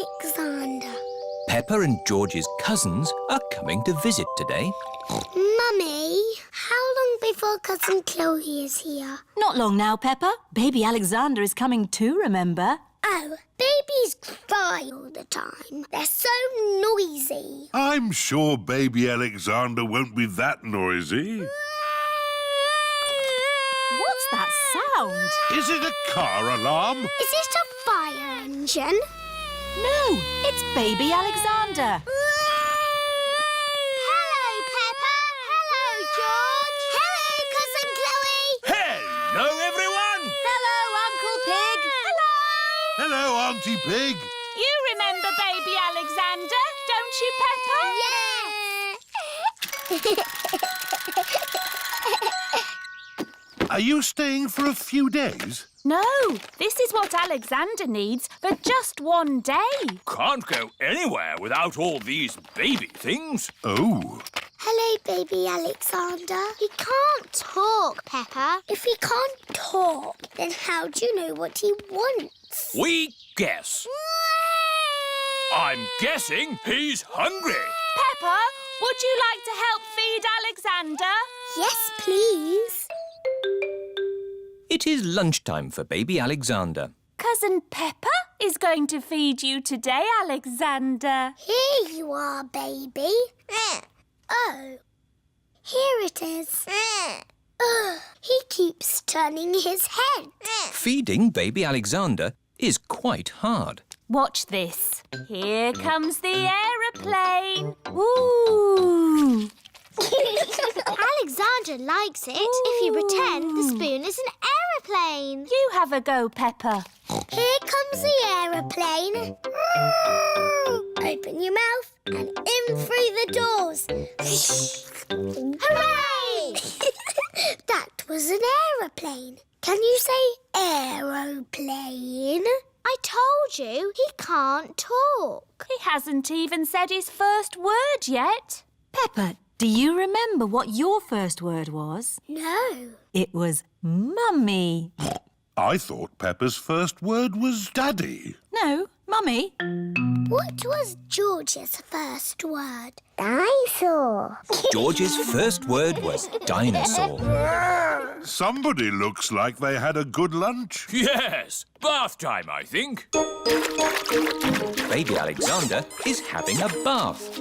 Alexander. Peppa and George's cousins are coming to visit today. Mummy, how long before Cousin Chloe is here? Not long now, Peppa. Baby Alexander is coming too, remember? Oh, babies cry all the time. They're so noisy. I'm sure baby Alexander won't be that noisy. What's that sound? Is it a car alarm? Is it a fire engine? No, it's Baby Alexander. Hello, Peppa. Hello, George. Hello, Cousin Chloe. Hello, everyone! Hello, Uncle Pig. Hello, Auntie Pig. You remember Baby Alexander, don't you, Peppa? Yeah. Are you staying for a few days? No, this is what Alexander needs for just one day. Can't go anywhere without all these baby things. Oh. Hello, baby Alexander. He can't talk, Peppa. If he can't talk, then how do you know what he wants? We guess. I'm guessing he's hungry. Peppa, would you like to help feed Alexander? Yes, please. It is lunchtime for baby Alexander. Cousin Peppa is going to feed you today, Alexander. Here you are, baby. Oh, here it is. He keeps turning his head. Feeding baby Alexander is quite hard. Watch this. Here comes the aeroplane. Woo! Alexander likes it if you pretend the spoon is an aeroplane. You have a go, Peppa. Here comes the aeroplane. Open your mouth and in through the doors. Hooray! That was an aeroplane. Can you say aeroplane? I told you he can't talk. He hasn't even said his first word yet. Peppa, do you remember what your first word was? No. It was Mummy. I thought Peppa's first word was Daddy. No, Mummy. What was George's first word? Dinosaur. George's first word was dinosaur. Somebody looks like they had a good lunch. Yes, bath time, I think. Baby Alexander is having a bath.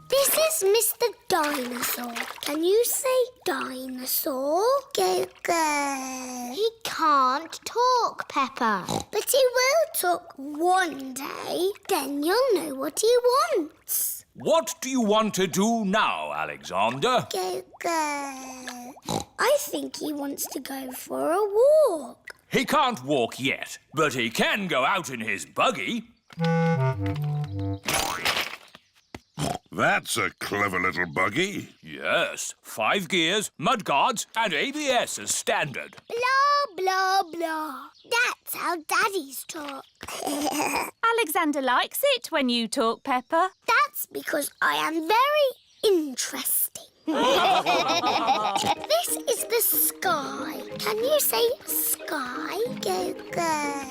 This is Mr. Dinosaur. Can you say dinosaur? Go, go. He can't talk, Peppa. But he will talk one day. Then you'll know what he wants. What do you want to do now, Alexander? Go, go. I think he wants to go for a walk. He can't walk yet, but he can go out in his buggy. That's a clever little buggy. Yes, 5 gears, mudguards and ABS as standard. Blah, blah, blah. That's how daddies talk. Alexander likes it when you talk, Peppa. That's because I am very interesting. This is the sky. Can you say sky? Go, go.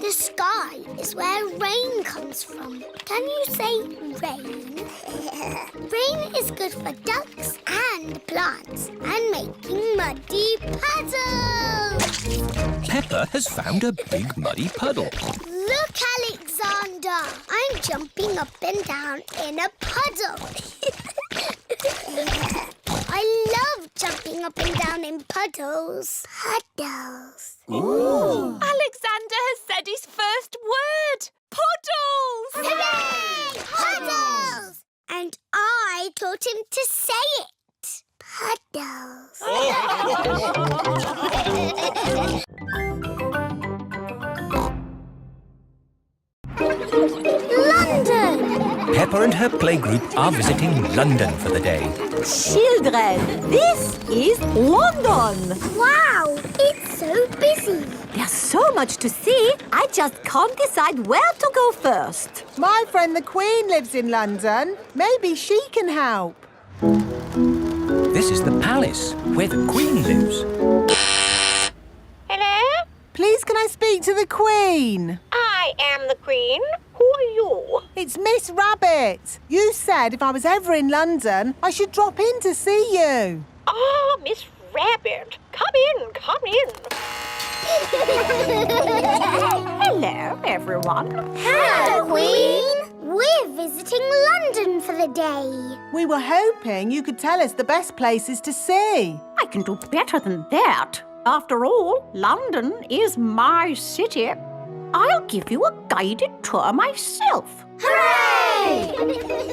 The sky is where rain comes from. Can you say rain? Rain is good for ducks and plants and making muddy puddles. Peppa has found a big muddy puddle. Look, Alexander. I'm jumping up and down in a puddle. I love jumping up and down in puddles. Puddles. Ooh. Alexander has said his first word. Puddles! Hooray! Puddles! And I taught him to say it. Puddles. London! Peppa and her playgroup are visiting London for the day. Children, this is London. Wow, it's so busy. There's so much to see, I just can't decide where to go first. My friend the Queen lives in London. Maybe she can help. This is the palace where the Queen lives. Please, can I speak to the Queen? I I am the Queen. Who are you? It's Miss Rabbit. You said if I was ever in London, I should drop in to see you. Ah, Miss Rabbit. Come in, come in. Hello, everyone. Hello, Queen. We're visiting London for the day. We were hoping you could tell us the best places to see. I can do better than that. After all, London is my city. I'll give you a guided tour myself. Hooray!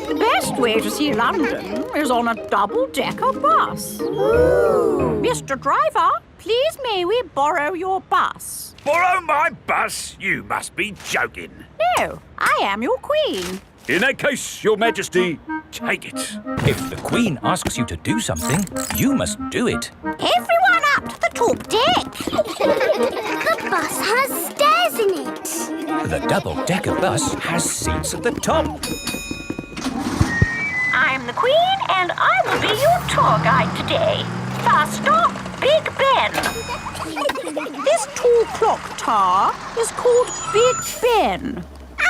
The best way to see London is on a double-decker bus. Ooh. Mr. Driver, please may we borrow your bus? Borrow my bus? You must be joking. No, I am your Queen. In that case, Your Majesty, take it. If the Queen asks you to do something, you must do it. Everyone up to the top deck. The bus has stairs in it. The double-decker bus has seats at the top. I'm the Queen and I will be your tour guide today. First stop, Big Ben. This tall clock tower is called Big Ben.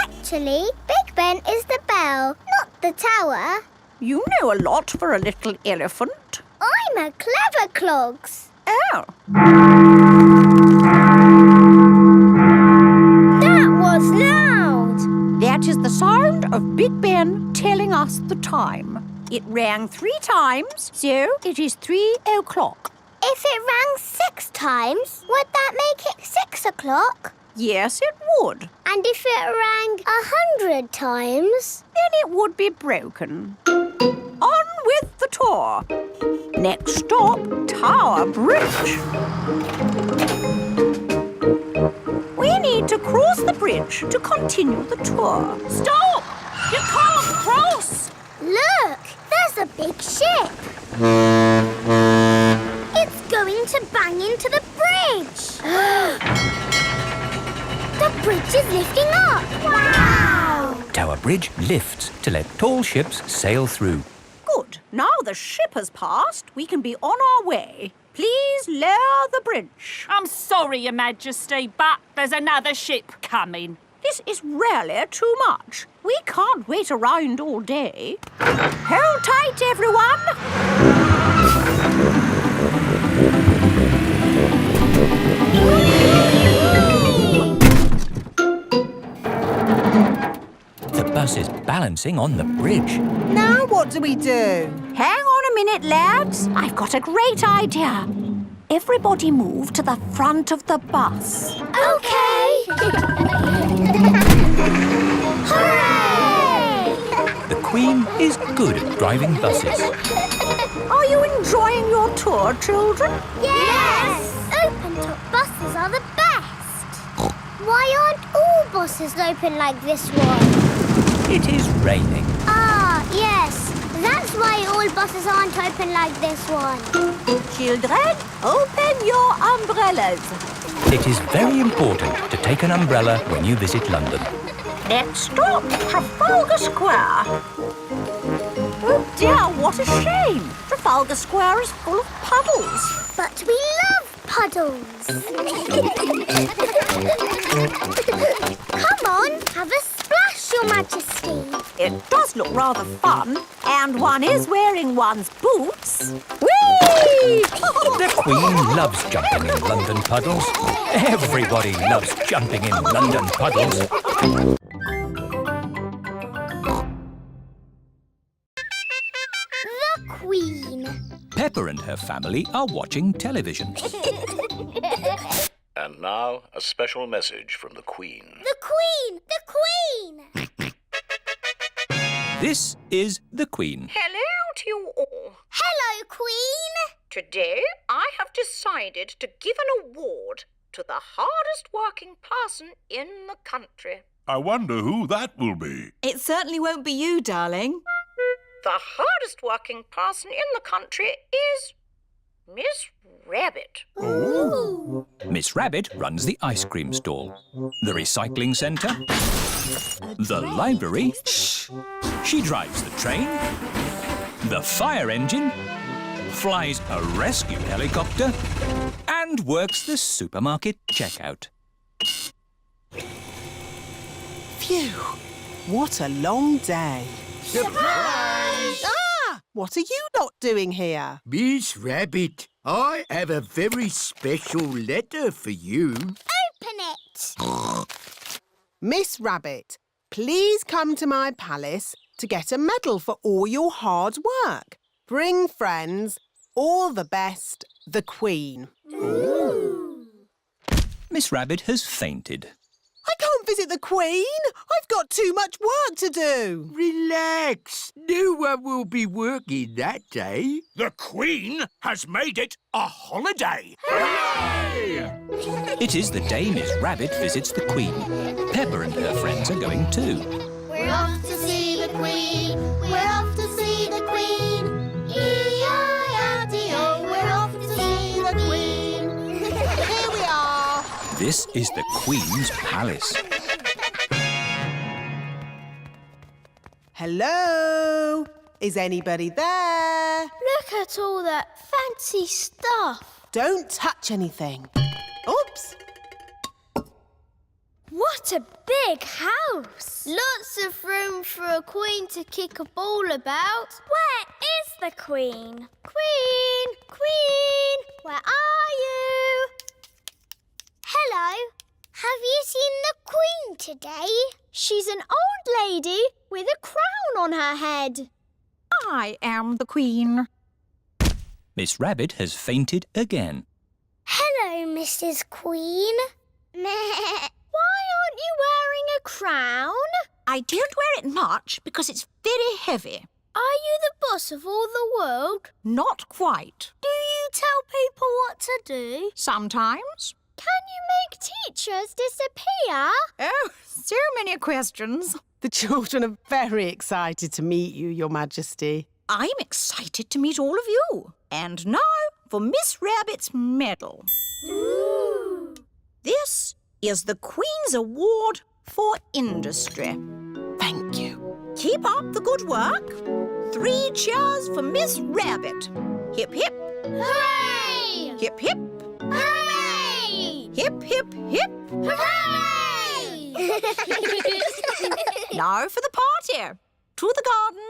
Actually, Big Ben is the bell, not the tower. You know a lot for a little elephant. I'm a clever clogs. Oh. That was loud. That is the sound of Big Ben telling us the time. It rang 3 times, so it is 3 o'clock. If it rang 6 times, would that make it 6 o'clock? Yes, it would. And if it rang 100 times? Then it would be broken. On with the tour. Next stop, Tower Bridge. We need to cross the bridge to continue the tour. Stop! You can't cross! Look, there's a big ship. It's going to bang into the bridge. The bridge is lifting up. Wow! Tower Bridge lifts to let tall ships sail through. Good. Now the ship has passed, we can be on our way. Please lower the bridge. I'm sorry, Your Majesty, but there's another ship coming. This is really too much. We can't wait around all day. Hold tight, everyone. The bus is balancing on the bridge. Now what do we do? Hang on a minute, lads. I've got a great idea. Everybody move to the front of the bus. Okay. Hooray! The Queen is good at driving buses. Are you enjoying your tour, children? Yes! Open-top buses are the best. Why aren't all buses open like this one? It is raining. Ah, yes. That's why all buses aren't open like this one. Children, open your umbrellas. It is very important to take an umbrella when you visit London. Next stop, Trafalgar Square. Oh dear, what a shame. Trafalgar Square is full of puddles. But we love puddles. Come on, have a splash, Your Majesty. It does look rather fun, and one is wearing one's boots. Whee! The Queen loves jumping in London puddles. Everybody loves jumping in London puddles. The Queen. Peppa and her family are watching television. And now, a special message from the Queen. The Queen! The Queen! This is the Queen. Hello to you all. Hello, Queen! Today, I have decided to give an award to the hardest working person in the country. I wonder who that will be. It certainly won't be you, darling. The hardest working person in the country is Miss Rabbit. Ooh. Miss Rabbit runs the ice cream stall, the recycling centre, the library. She drives the train, the fire engine, flies a rescue helicopter, and works the supermarket checkout. Phew! What a long day. Surprise! Ah! What are you lot doing here? Miss Rabbit, I have a very special letter for you. Open it. Miss Rabbit, please come to my palace to get a medal for all your hard work. Bring friends. All the best, the Queen. Miss Rabbit has fainted. I can't visit the Queen. I've got too much work to do. Relax. No one will be working that day. The Queen has made it a holiday. Hooray! It is the day Miss Rabbit visits the Queen. Peppa and her friends are going too. We're off to see the Queen. We're off to see the Queen. E-I-R-D-O. We're off to see the Queen. Here we are. This is the Queen's palace. Hello? Is anybody there? Look at all that fancy stuff. Don't touch anything. Oops. What a big house. Lots of room for a queen to kick a ball about. Where is the Queen? Queen! Queen! Where are you? Hello. Have you seen the Queen today? She's an old lady with a crown on her head. I am the Queen. Miss Rabbit has fainted again. Hello, Mrs. Queen. Why aren't you wearing a crown? I don't wear it much because it's very heavy. Are you the boss of all the world? Not quite. Do you tell people what to do? Sometimes. Can you make teachers disappear? Oh, so many questions. The children are very excited to meet you, Your Majesty. I'm excited to meet all of you. And now for Miss Rabbit's medal. Ooh. This is the Queen's Award for Industry. Thank you. Keep up the good work. 3 cheers for Miss Rabbit. Hip, hip. Hooray! Hip, hip. Hooray! Hip, hip, hip. Hooray! Now for the party. To the garden.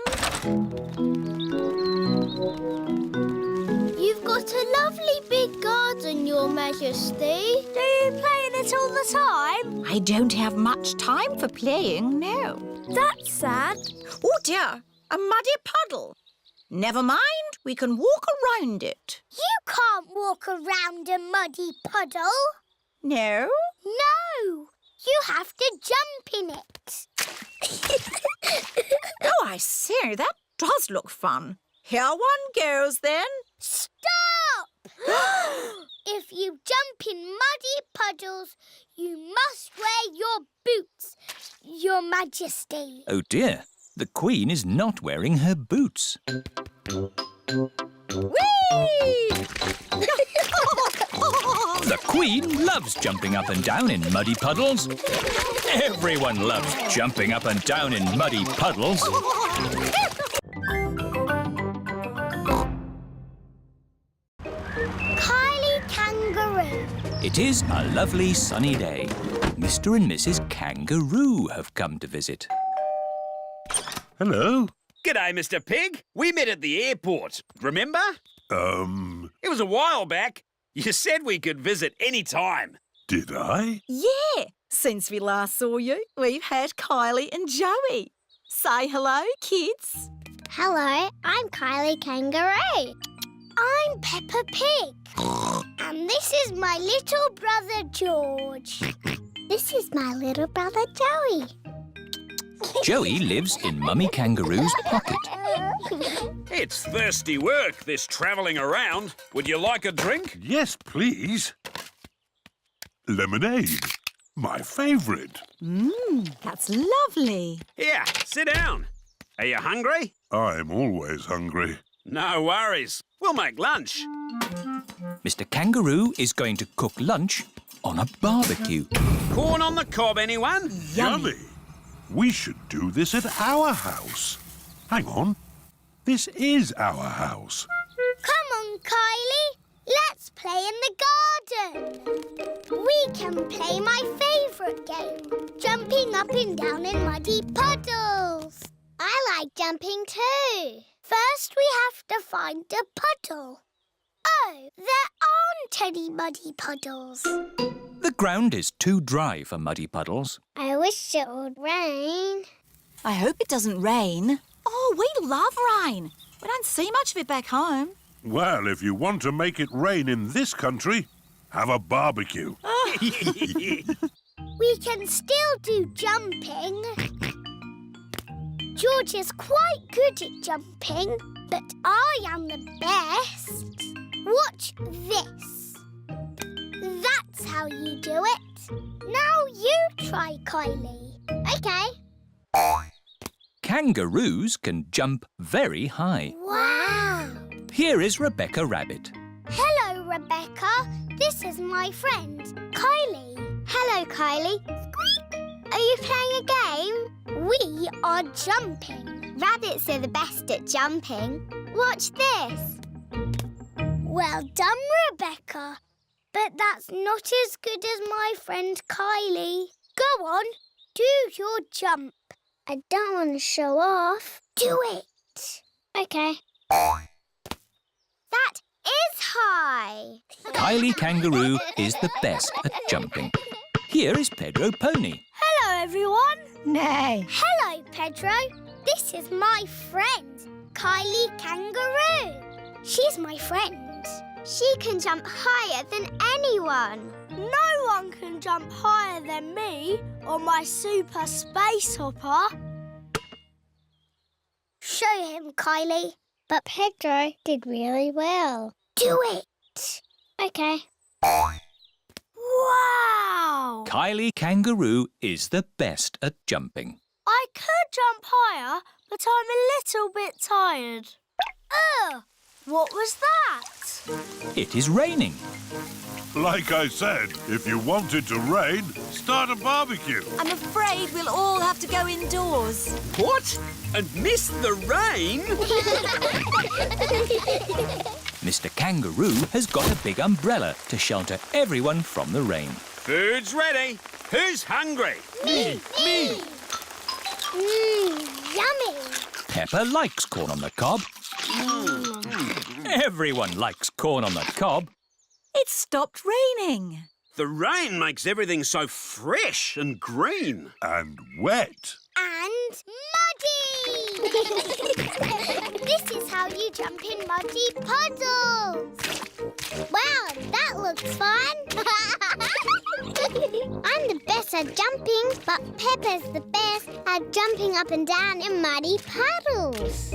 You've got a lovely big garden, Your Majesty. Do you play in it all the time? I don't have much time for playing, no. That's sad. Oh dear, a muddy puddle. Never mind, we can walk around it. You can't walk around a muddy puddle. No? No, you have to jump in it. Oh, I see, that does look fun. Here one goes then. Stop! If you jump in muddy puddles, you must wear your boots, Your Majesty. Oh dear, the Queen is not wearing her boots. Whee! The Queen loves jumping up and down in muddy puddles. Everyone loves jumping up and down in muddy puddles. Kylie Kangaroo. It is a lovely sunny day. Mr. and Mrs. Kangaroo have come to visit. Hello? G'day, Mr. Pig. We met at the airport. Remember? It was a while back. You said we could visit any time. Did I? Yeah, since we last saw you, we've had Kylie and Joey. Say hello, kids. Hello, I'm Kylie Kangaroo. I'm Peppa Pig. And this is my little brother George. This is my little brother Joey. Joey lives in Mummy Kangaroo's pocket. It's thirsty work, this travelling around. Would you like a drink? Yes, please. Lemonade. My favourite. That's lovely. Here, sit down. Are you hungry? I'm always hungry. No worries. We'll make lunch. Mr. Kangaroo is going to cook lunch on a barbecue. Corn on the cob, anyone? Yummy. We should do this at our house. Hang on. This is our house. Come on, Kylie. Let's play in the garden. We can play my favourite game, jumping up up and down in muddy puddles. I like jumping too. First we have to find a puddle. Oh, there aren't any muddy puddles. The ground is too dry for muddy puddles. I wish it would rain. I hope it doesn't rain. Oh, we love rain. We don't see much of it back home. Well, if you want to make it rain in this country, have a barbecue. We can still do jumping. George is quite good at jumping, but I am the best. Watch this. That's how you do it. Now you try, Kylie. OK. Kangaroos can jump very high. Wow. Here is Rebecca Rabbit. Hello, Rebecca. This is my friend, Kylie. Hello, Kylie. Squeak. Are you playing a game? We are jumping. Rabbits are the best at jumping. Watch this. Well done, Rebecca. But that's not as good as my friend Kylie. Go on, do your jump. I don't want to show off. Do it. OK. That is high. Kylie Kangaroo is the best at jumping. Here is Pedro Pony. Hello, everyone. Nay. Hello, Pedro. This is my friend, Kylie Kangaroo. She's my friend. She can jump higher than anyone. No one can jump higher than me or my super space hopper. Show him, Kylie. But Pedro did really well. Do it. OK. Wow! Kylie Kangaroo is the best at jumping. I could jump higher, but I'm a little bit tired. Ugh! What was that? It is raining. Like I said, if you want it to rain, start a barbecue. I'm afraid we'll all have to go indoors. What? And miss the rain? Mr. Kangaroo has got a big umbrella to shelter everyone from the rain. Food's ready. Who's hungry? Me! Yummy! Peppa likes corn on the cob. Everyone likes corn on the cob. It's stopped raining. The rain makes everything so fresh and green. And wet. And muddy! This is how you jump in muddy puddles. Wow, that looks fun. I'm the best at jumping, but Peppa's the best at jumping up and down in muddy puddles.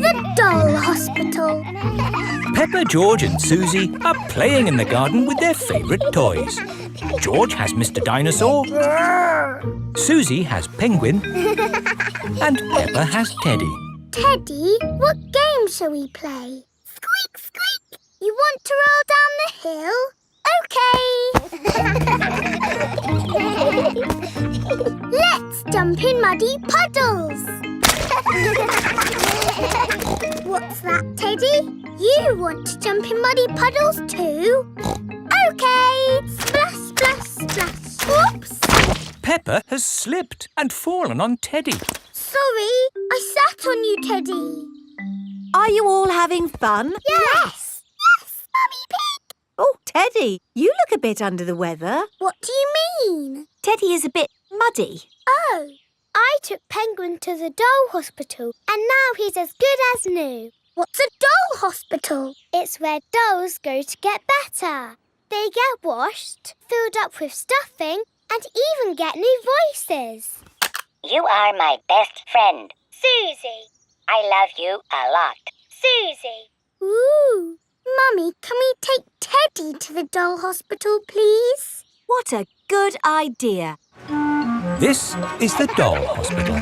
The Doll Hospital. Peppa, George and Susie are playing in the garden with their favourite toys. George has Mr. Dinosaur, Susie has Penguin, and Peppa has Teddy. Teddy, what game shall we play? Squeak, squeak. You want to roll down the hill? OK. Let's jump in muddy puddles. What's that, Teddy? You want to jump in muddy puddles too? OK. Splash, splash, splash. Whoops. Peppa has slipped and fallen on Teddy. Sorry, I sat on you, Teddy. Are you all having fun? Yes. Yes, Mummy Pig. Oh, Teddy, you look a bit under the weather. What do you mean? Teddy is a bit muddy. Oh, I took Penguin to the doll hospital and now he's as good as new. What's a doll hospital? It's where dolls go to get better. They get washed, filled up with stuffing and even get new voices. You are my best friend. Susie. I love you a lot. Susie. Ooh. Mummy, can we take Teddy to the doll hospital, please? What a good idea. This is the Doll Hospital.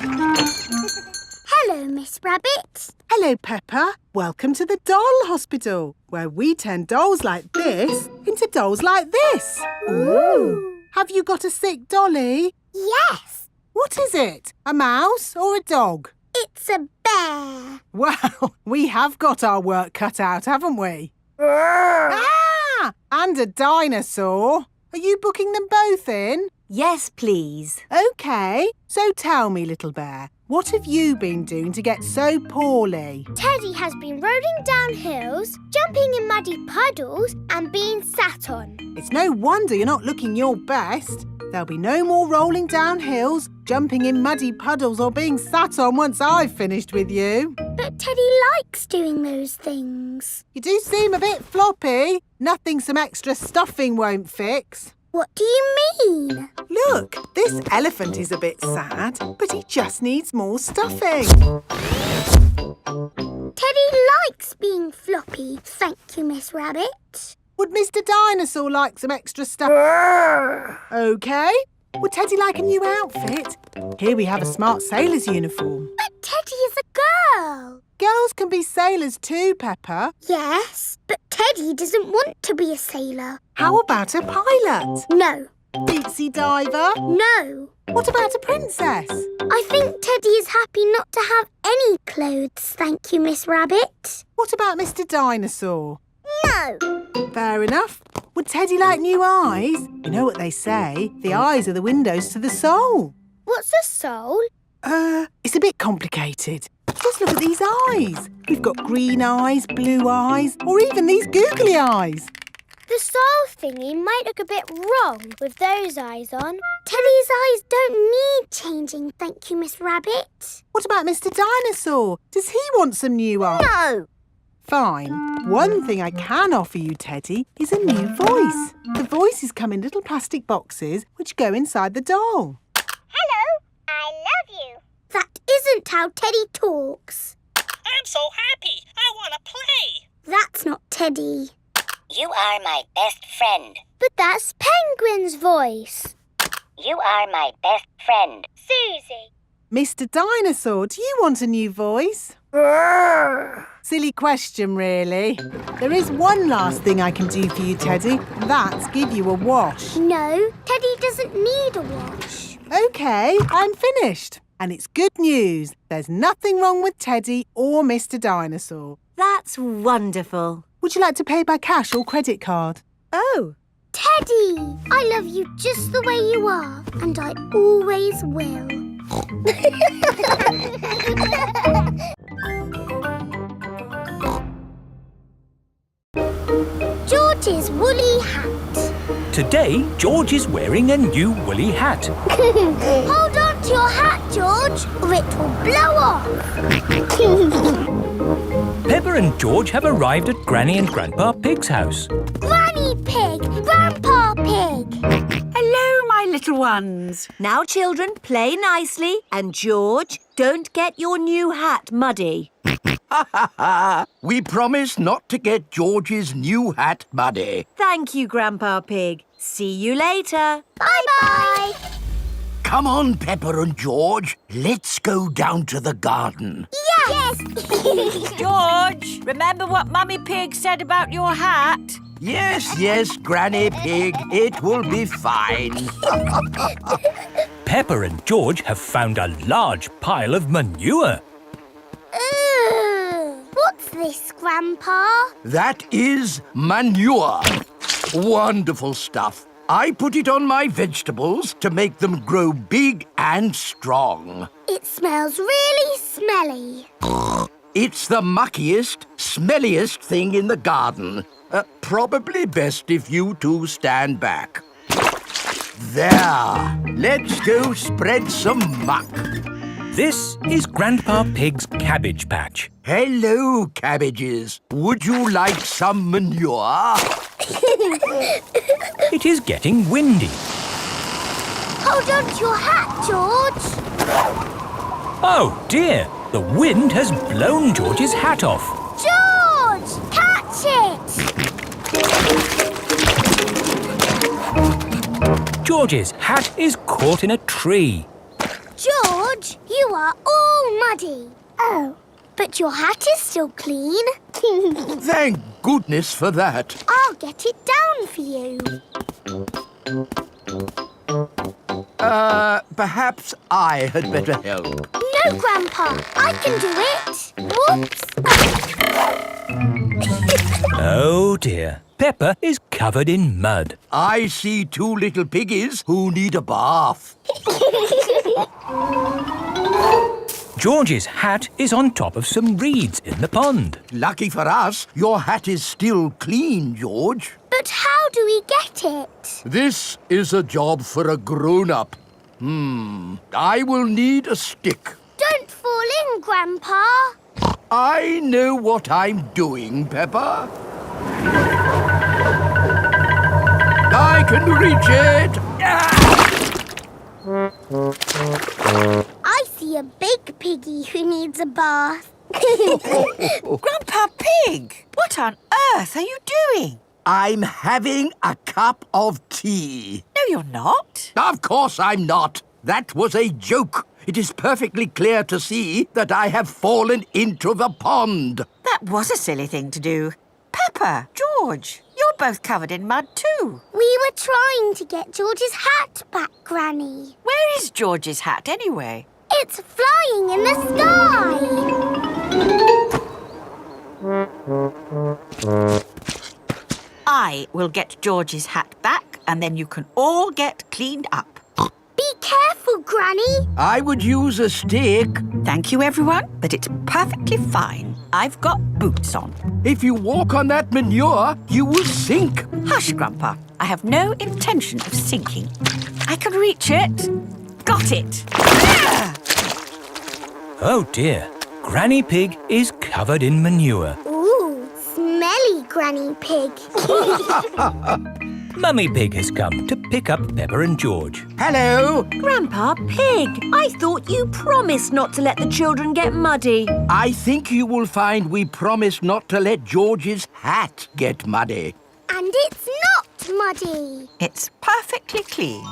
Hello, Miss Rabbit. Hello, Peppa. Welcome to the Doll Hospital, where we turn dolls like this into dolls like this. Ooh. Have you got a sick dolly? Yes. What is it? A mouse or a dog? It's a bear. Well, we have got our work cut out, haven't we? Ah! And a dinosaur. Are you booking them both in? Yes, please. OK. So tell me, little bear, what have you been doing to get so poorly? Teddy has been rolling down hills, jumping in muddy puddles and being sat on. It's no wonder you're not looking your best. There'll be no more rolling down hills, jumping in muddy puddles or being sat on once I've finished with you. But Teddy likes doing those things. You do seem a bit floppy. Nothing some extra stuffing won't fix. What do you mean? Look, this elephant is a bit sad, but he just needs more stuffing. Teddy likes being floppy, thank you, Miss Rabbit. Would Mr. Dinosaur like some extra stuff? OK. Would Teddy like a new outfit? Here we have a smart sailor's uniform. But Teddy is a girl. Girls can be sailors too, Peppa. Yes, but Teddy doesn't want to be a sailor. How about a pilot? No. Deep-sea diver? No. What about a princess? I think Teddy is happy not to have any clothes, thank you, Miss Rabbit. What about Mr. Dinosaur? No. Fair enough. Would Teddy like new eyes? You know what they say, the eyes are the windows to the soul. What's a soul? It's a bit complicated. Just look at these eyes. We've got green eyes, blue eyes, or even these googly eyes. The soul thingy might look a bit wrong with those eyes on. Teddy's eyes don't need changing, thank you, Miss Rabbit. What about Mr. Dinosaur? Does he want some new eyes? No. Fine. One thing I can offer you, Teddy, is a new voice. The voices come in little plastic boxes which go inside the doll. Hello, I love you. That isn't how Teddy talks. I'm so happy. I want to play. That's not Teddy. You are my best friend. But that's Penguin's voice. You are my best friend. Susie. Mr. Dinosaur, do you want a new voice? Silly question, really. There is one last thing I can do for you, Teddy, and that's give you a wash. No, Teddy doesn't need a wash. OK, I'm finished. And it's good news. There's nothing wrong with Teddy or Mr. Dinosaur. That's wonderful. Would you like to pay by cash or credit card? Oh. Teddy, I love you just the way you are, and I always will. George's woolly hat. Today, George is wearing a new woolly hat. Hold on to your hat, George, or it will blow off. Peppa and George have arrived at Granny and Grandpa Pig's house. Granny Pig, Grandpa Pig. Hello, my little ones. Now, children, play nicely. And, George, don't get your new hat muddy. We promise not to get George's new hat muddy. Thank you, Grandpa Pig. See you later. Bye-bye. Come on, Peppa and George. Let's go down to the garden. Yes. George, remember what Mummy Pig said about your hat? Yes, Granny Pig. It will be fine. Peppa and George have found a large pile of manure. What's this, Grandpa? That is manure. Wonderful stuff. I put it on my vegetables to make them grow big and strong. It smells really smelly. It's the muckiest, smelliest thing in the garden. Probably best if you two stand back. There. Let's go spread some muck. This is Grandpa Pig's cabbage patch. Hello, cabbages. Would you like some manure? It is getting windy. Hold on to your hat, George. Oh dear, the wind has blown George's hat off. George, catch it. George's hat is caught in a tree. George, you are all muddy. Oh, but your hat is still clean. Thank goodness for that. I'll get it down for you. Perhaps I had better help. No, Grandpa, I can do it. Whoops. Oh dear. Peppa is covered in mud. I see two little piggies who need a bath. George's hat is on top of some reeds in the pond. Lucky for us, your hat is still clean, George. But how do we get it? This is a job for a grown-up. I will need a stick. Don't fall in, Grandpa. I know what I'm doing, Peppa. I can reach it. I see a big piggy who needs a bath. Grandpa Pig, what on earth are you doing? I'm having a cup of tea. No, you're not. Of course I'm not. That was a joke. It is perfectly clear to see that I have fallen into the pond. That was a silly thing to do. Peppa, George, you're both covered in mud too. We were trying to get George's hat back, Granny. Where is George's hat anyway? It's flying in the sky. I will get George's hat back and then you can all get cleaned up. Be careful, Granny. I would use a stick. Thank you, everyone, but it's perfectly fine. I've got boots on. If you walk on that manure, you will sink. Hush, Grandpa. I have no intention of sinking. I can reach it. Got it. Ah! Oh dear. Granny Pig is covered in manure. Ooh, smelly Granny Pig. Mummy Pig has come to pick up Peppa and George. Hello. Grandpa Pig, I thought you promised not to let the children get muddy. I think you will find we promised not to let George's hat get muddy. And it's not muddy. It's perfectly clean.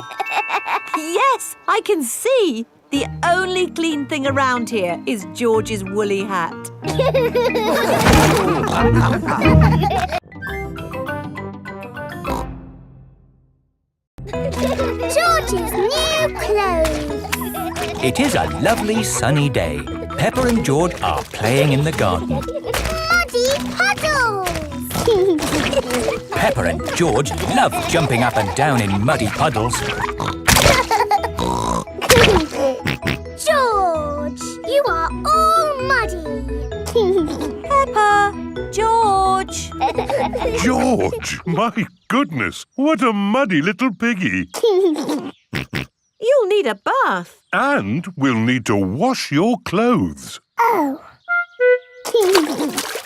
Yes, I can see. The only clean thing around here is George's woolly hat. George's new clothes. It is a lovely sunny day. Peppa and George are playing in the garden. Muddy puddles. Peppa and George love jumping up and down in muddy puddles. George, you are all muddy. Peppa, George. George, my goodness, what a muddy little piggy. You'll need a bath. And we'll need to wash your clothes. Oh.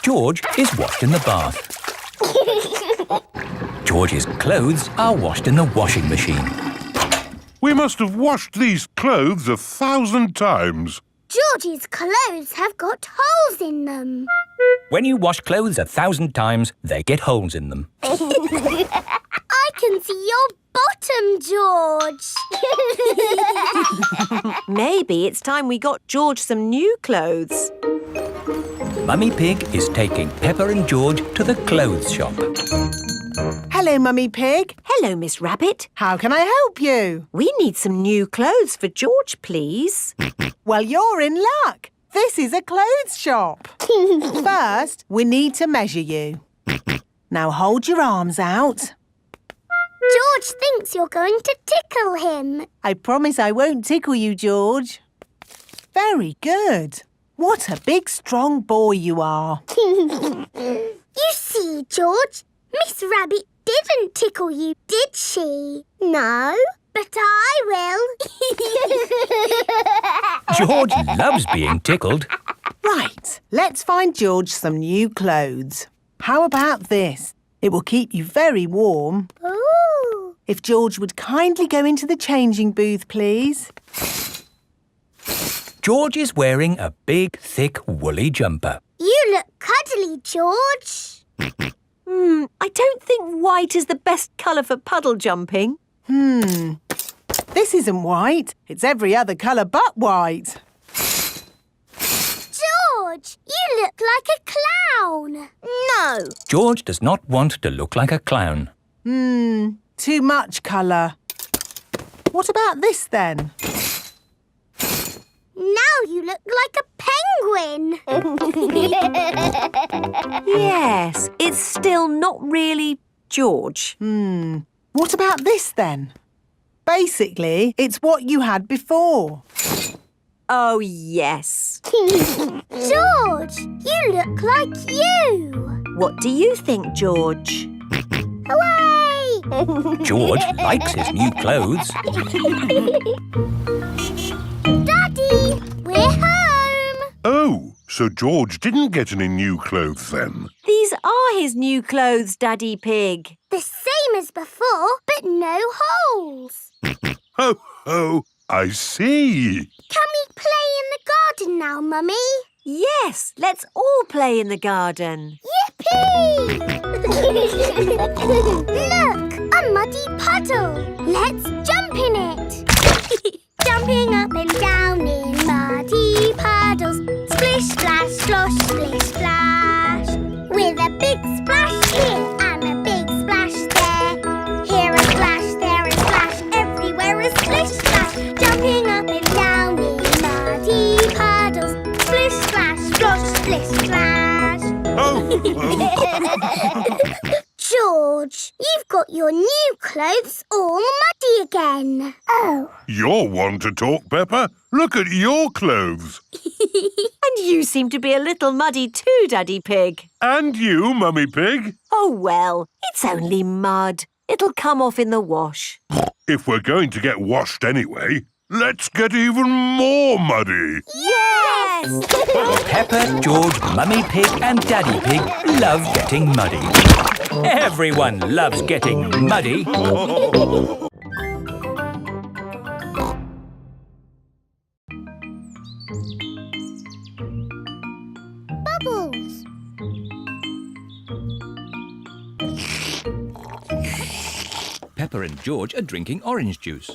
George is washed in the bath. George's clothes are washed in the washing machine. We must have washed these clothes 1,000 times. George's clothes have got holes in them. When you wash clothes 1,000 times, they get holes in them. I can see your bottom, George. Maybe it's time we got George some new clothes. Mummy Pig is taking Peppa and George to the clothes shop. Hello, Mummy Pig. Hello, Miss Rabbit. How can I help you? We need some new clothes for George, please. Well, you're in luck. This is a clothes shop. First, we need to measure you. Now hold your arms out. George thinks you're going to tickle him. I promise I won't tickle you, George. Very good. What a big, strong boy you are. You see, George, Miss Rabbit didn't tickle you, did she? No, but I will. George loves being tickled. Right, let's find George some new clothes. How about this? It will keep you very warm. Ooh. If George would kindly go into the changing booth, please. George is wearing a big, thick, woolly jumper. You look cuddly, George. I don't think white is the best colour for puddle jumping. This isn't white. It's every other colour but white. George, you look like a clown. No. George does not want to look like a clown. Too much colour. What about this then? Now you look like a penguin. Yes, it's still not really George. What about this then? Basically, it's what you had before. Oh, yes. George, you look like you. What do you think, George? Hooray! George likes his new clothes. Daddy, we're home. Oh, so George didn't get any new clothes then? These are his new clothes, Daddy Pig. The same as before, but no holes. Ho, ho, I see. Can we play in the garden now, Mummy? Yes, let's all play in the garden. Yippee! Look, a muddy puddle. Let's jump in it. Jumping up and down in muddy puddles. Splish, splash, slosh, splish, splash. With a big splash here and a big splash there. Here a splash, there a splash, everywhere a splish, splash. Jumping up and down in muddy puddles. Splish, splash, slosh, splish, splash. Ho, ho. George, you've got your new clothes all muddy again. Oh. You're one to talk, Peppa. Look at your clothes. And you seem to be a little muddy too, Daddy Pig. And you, Mummy Pig. Oh, well, it's only mud. It'll come off in the wash. If we're going to get washed anyway, let's get even more muddy. Yes! Peppa, George, Mummy Pig and Daddy Pig love getting muddy. Everyone loves getting muddy. Bubbles. Peppa and George are drinking orange juice.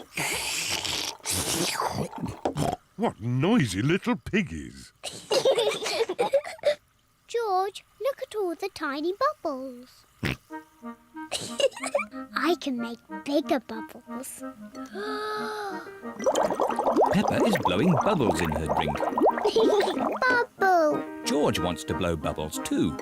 What noisy little piggies. George, look at all the tiny bubbles. I can make bigger bubbles. Peppa is blowing bubbles in her drink. Bubble. George wants to blow bubbles too.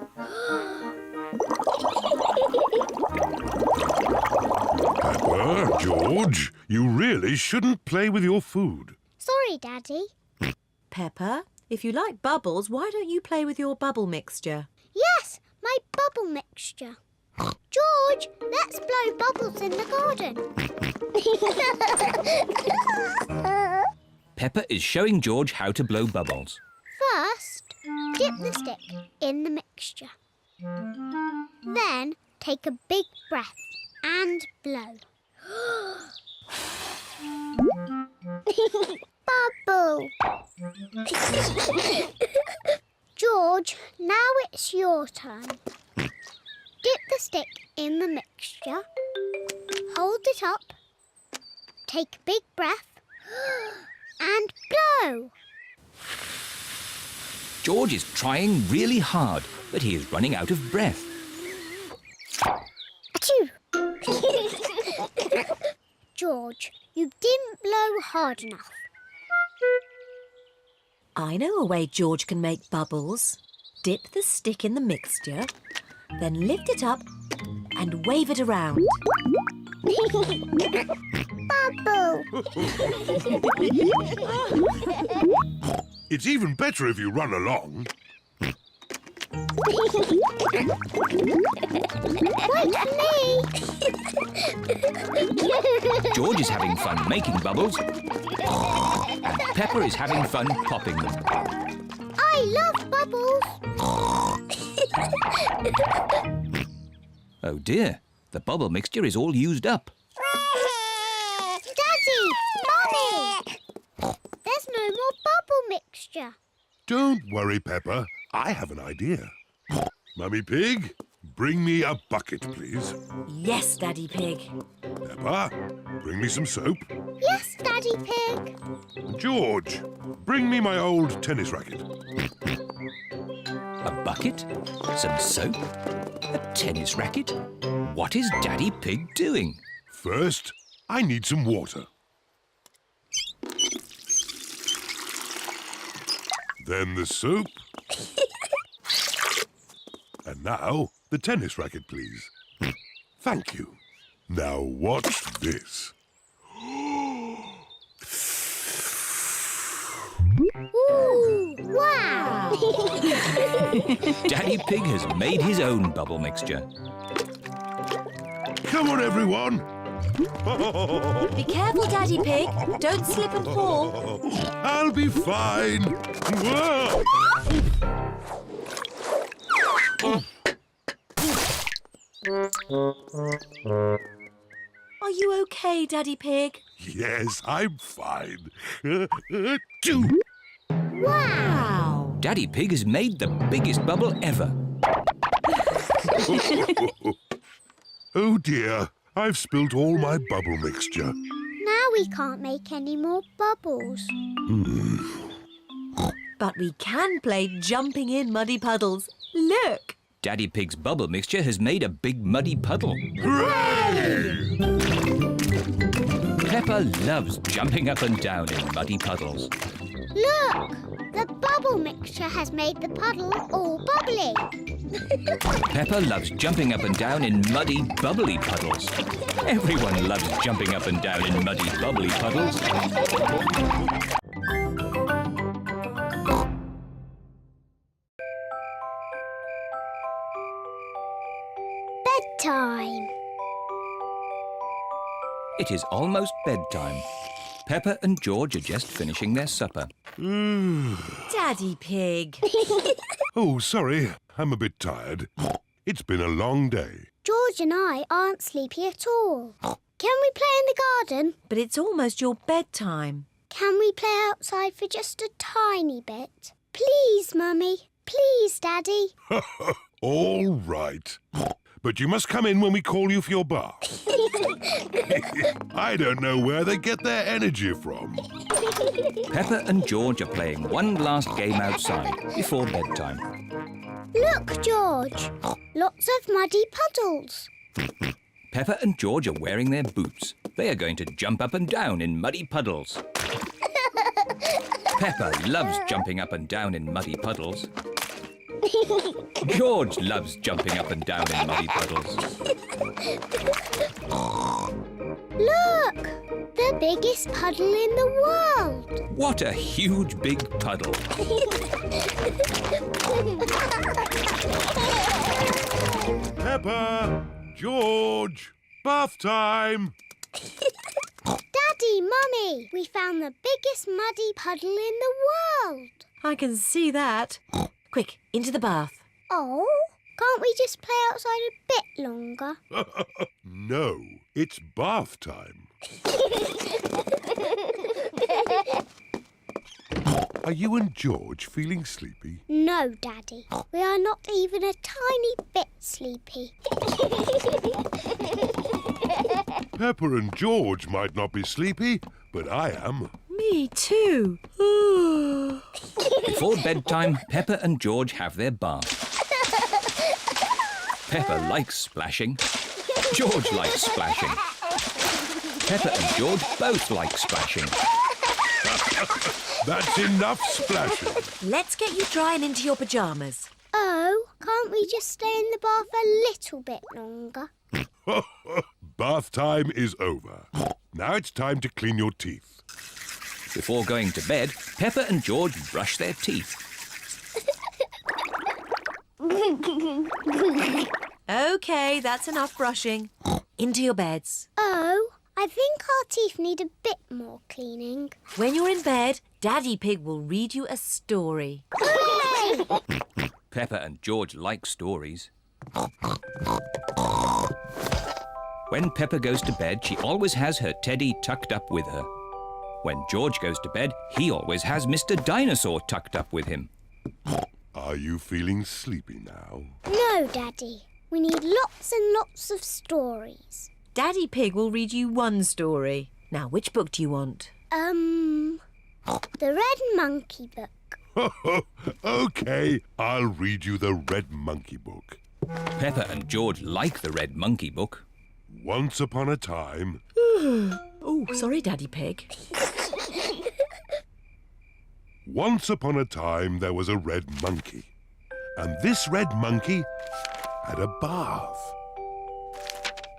Peppa, George, you really shouldn't play with your food. Sorry, Daddy. Peppa, if you like bubbles, why don't you play with your bubble mixture? Yes, my bubble mixture. George, let's blow bubbles in the garden. Peppa is showing George how to blow bubbles. First, dip the stick in the mixture. Then take a big breath and blow. Bubble. George, now it's your turn. Dip the stick in the mixture. Hold it up. Take a big breath and blow. George is trying really hard, but he is running out of breath. Achoo! George, you didn't blow hard enough. I know a way George can make bubbles. Dip the stick in the mixture, then lift it up and wave it around. Bubble! It's even better if you run along. Wait for me! George is having fun making bubbles, and Peppa is having fun popping them. I love bubbles! Oh dear, the bubble mixture is all used up. Daddy! Mummy! There's no more bubble mixture. Don't worry, Peppa. I have an idea. Mummy Pig, bring me a bucket, please. Yes, Daddy Pig. Peppa, bring me some soap. Yes, Daddy Pig. George, bring me my old tennis racket. A bucket, some soap, a tennis racket. What is Daddy Pig doing? First, I need some water. Then the soup. And now, the tennis racket, please. Thank you. Now watch this. Ooh, wow! Daddy Pig has made his own bubble mixture. Come on, everyone. Be careful, Daddy Pig. Don't slip and fall. I'll be fine. Whoa! Are you okay, Daddy Pig? Yes, I'm fine. Wow! Daddy Pig has made the biggest bubble ever. Oh dear, I've spilt all my bubble mixture. Now we can't make any more bubbles. But we can play jumping in muddy puddles. Look! Daddy Pig's bubble mixture has made a big muddy puddle. Hooray! Peppa loves jumping up and down in muddy puddles. Look! The bubble mixture has made the puddle all bubbly. Peppa loves jumping up and down in muddy, bubbly puddles. Everyone loves jumping up and down in muddy, bubbly puddles. Bedtime. It is almost bedtime. Peppa and George are just finishing their supper. Daddy Pig. Oh, sorry, I'm a bit tired. It's been a long day. George and I aren't sleepy at all. Can we play in the garden? But it's almost your bedtime. Can we play outside for just a tiny bit? Please, Mummy. Please, Daddy. All right. But you must come in when we call you for your bath. I don't know where they get their energy from. Peppa and George are playing one last game outside before bedtime. Look, George. Lots of muddy puddles. Peppa and George are wearing their boots. They are going to jump up and down in muddy puddles. Peppa loves jumping up and down in muddy puddles. George loves jumping up and down in muddy puddles. Look! The biggest puddle in the world. What a huge big puddle. Peppa! George! Bath time! Daddy, Mummy, we found the biggest muddy puddle in the world. I can see that. Quick, into the bath. Oh, can't we just play outside a bit longer? No, it's bath time. Are you and George feeling sleepy? No, Daddy. We are not even a tiny bit sleepy. Peppa and George might not be sleepy, but I am. Me too. Before bedtime, Peppa and George have their bath. Peppa likes splashing. George likes splashing. Peppa and George both like splashing. That's enough splashing. Let's get you dry and into your pyjamas. Oh, can't we just stay in the bath a little bit longer? Bath time is over. Now it's time to clean your teeth. Before going to bed, Peppa and George brush their teeth. OK, that's enough brushing. Into your beds. Oh, I think our teeth need a bit more cleaning. When you're in bed, Daddy Pig will read you a story. Hooray! Peppa and George like stories. When Peppa goes to bed, she always has her teddy tucked up with her. When George goes to bed, he always has Mr. Dinosaur tucked up with him. Are you feeling sleepy now? No, Daddy. We need lots and lots of stories. Daddy Pig will read you one story. Now, which book do you want? The Red Monkey Book. OK, I'll read you the Red Monkey Book. Peppa and George like the Red Monkey Book. Once upon a time... Oh, sorry, Daddy Pig. Once upon a time, there was a red monkey. And this red monkey had a bath.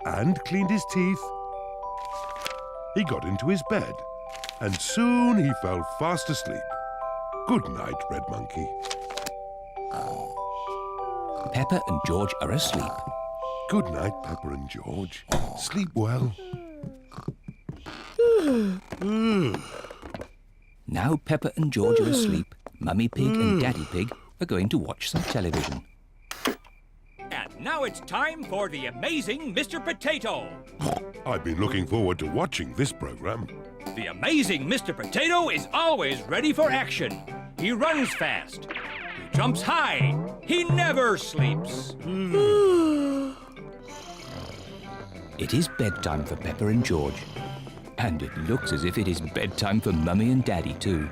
And cleaned his teeth. He got into his bed. And soon he fell fast asleep. Good night, Red Monkey. Peppa and George are asleep. Good night, Peppa and George. Sleep well. Now Peppa and George are asleep, Mummy Pig and Daddy Pig are going to watch some television. And now it's time for the amazing Mr. Potato. I've been looking forward to watching this program. The amazing Mr. Potato is always ready for action. He runs fast. He jumps high. He never sleeps. It is bedtime for Peppa and George. And it looks as if it is bedtime for Mummy and Daddy too.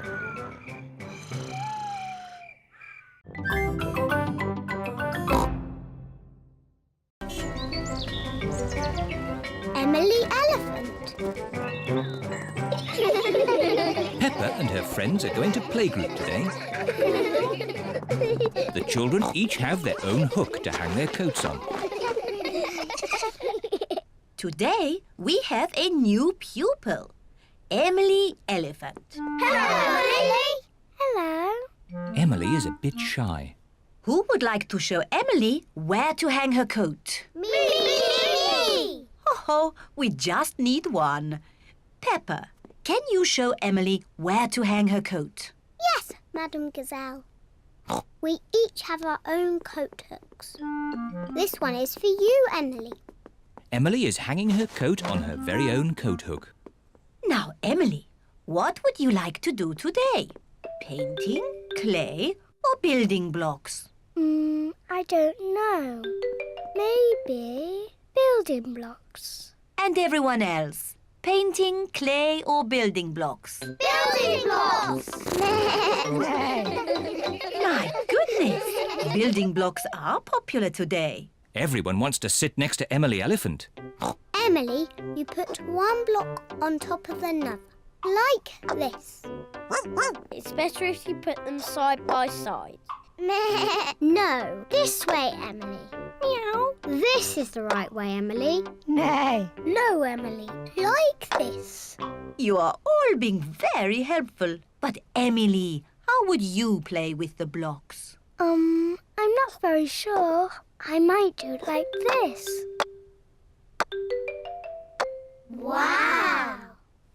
Emily Elephant. Peppa and her friends are going to playgroup today. The children each have their own hook to hang their coats on. Today, we have a new pupil, Emily Elephant. Hello, Emily. Hello. Emily is a bit shy. Who would like to show Emily where to hang her coat? Me! Oh, we just need one. Peppa, can you show Emily where to hang her coat? Yes, Madam Gazelle. We each have our own coat hooks. This one is for you, Emily. Emily is hanging her coat on her very own coat hook. Now, Emily, what would you like to do today? Painting, clay, or building blocks? I don't know. Maybe building blocks. And everyone else? Painting, clay, or building blocks? Building blocks! My goodness! Building blocks are popular today. Everyone wants to sit next to Emily Elephant. Emily, you put one block on top of another, like this. It's better if you put them side by side. No, this way, Emily. Meow. This is the right way, Emily. No. No, Emily, like this. You are all being very helpful. But Emily, how would you play with the blocks? I'm not very sure. I might do it like this. Wow!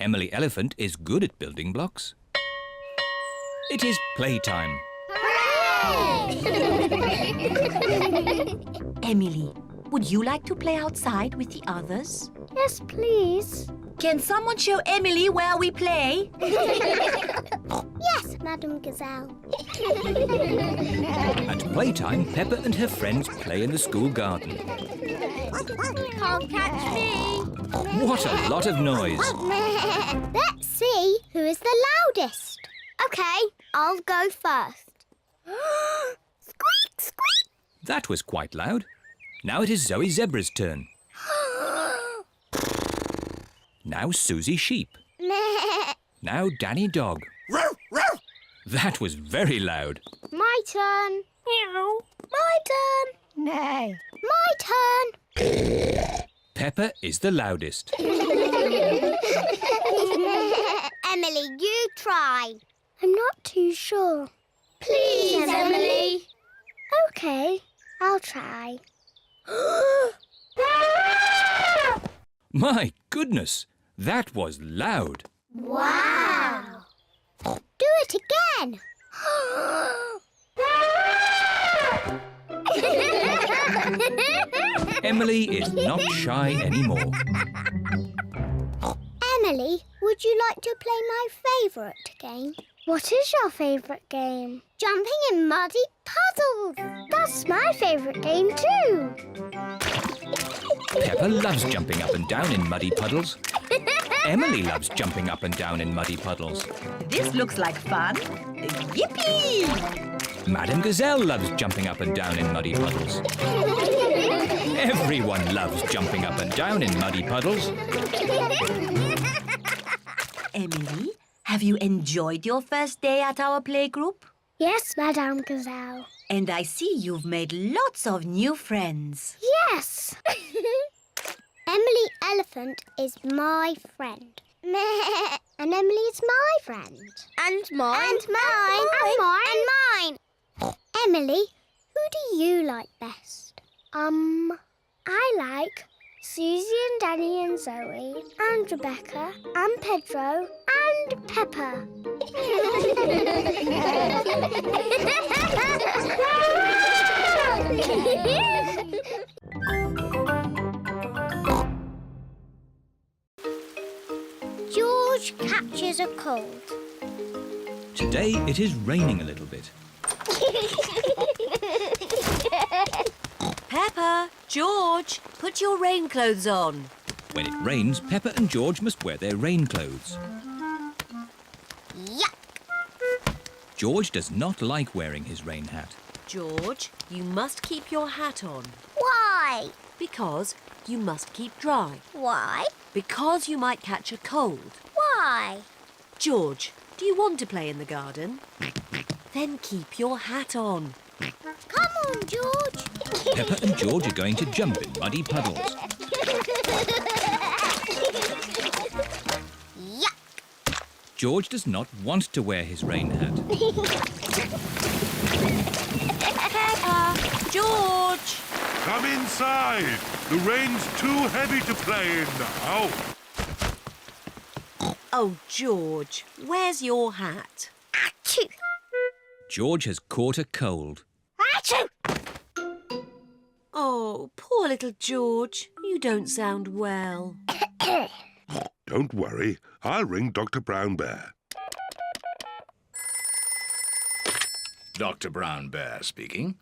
Emily Elephant is good at building blocks. It is playtime. Emily, would you like to play outside with the others? Yes, please. Can someone show Emily where we play? Yes, Madam Gazelle. At playtime, Peppa and her friends play in the school garden. Can't catch me. What a lot of noise. Let's see who is the loudest. OK, I'll go first. Squeak, squeak. That was quite loud. Now it is Zoe Zebra's turn. Now Susie Sheep. Now Danny Dog. That was very loud. My turn. Meow. My turn. No. My turn. Peppa is the loudest. Emily, you try. I'm not too sure. Please, Emily. OK, I'll try. My goodness, that was loud. Wow. Do it again. Emily is not shy anymore. Emily, would you like to play my favourite game? What is your favourite game? Jumping in muddy puddles. That's my favourite game too. Peppa loves jumping up and down in muddy puddles. Emily loves jumping up and down in muddy puddles. This looks like fun. Yippee! Madam Gazelle loves jumping up and down in muddy puddles. Everyone loves jumping up and down in muddy puddles. Emily, have Have you enjoyed your first day at our playgroup? Yes, Madame Gazelle. And I see you've made lots of new friends. Yes! Emily Elephant is my friend. And Emily's my friend. And mine. And mine. And mine. And mine. Emily, who do you like best? I like Susie and Danny and Zoe and Rebecca and Pedro and Peppa. George catches a cold. Today it is raining a little bit. Peppa, George, put your rain clothes on. When it rains, Peppa and George must wear their rain clothes. Yuck! George does not like wearing his rain hat. George, you must keep your hat on. Why? Because you must keep dry. Why? Because you might catch a cold. Why? George, do you want to play in the garden? Then keep your hat on. Come on, George. Peppa and George are going to jump in muddy puddles. Yuck! George does not want to wear his rain hat. Peppa, George! Come inside. The rain's too heavy to play in now. Oh, George, where's your hat? Achoo! George has caught a cold. Achoo! Oh, poor little George. You don't sound well. Don't worry. I'll ring Dr. Brown Bear. Dr. Brown Bear speaking.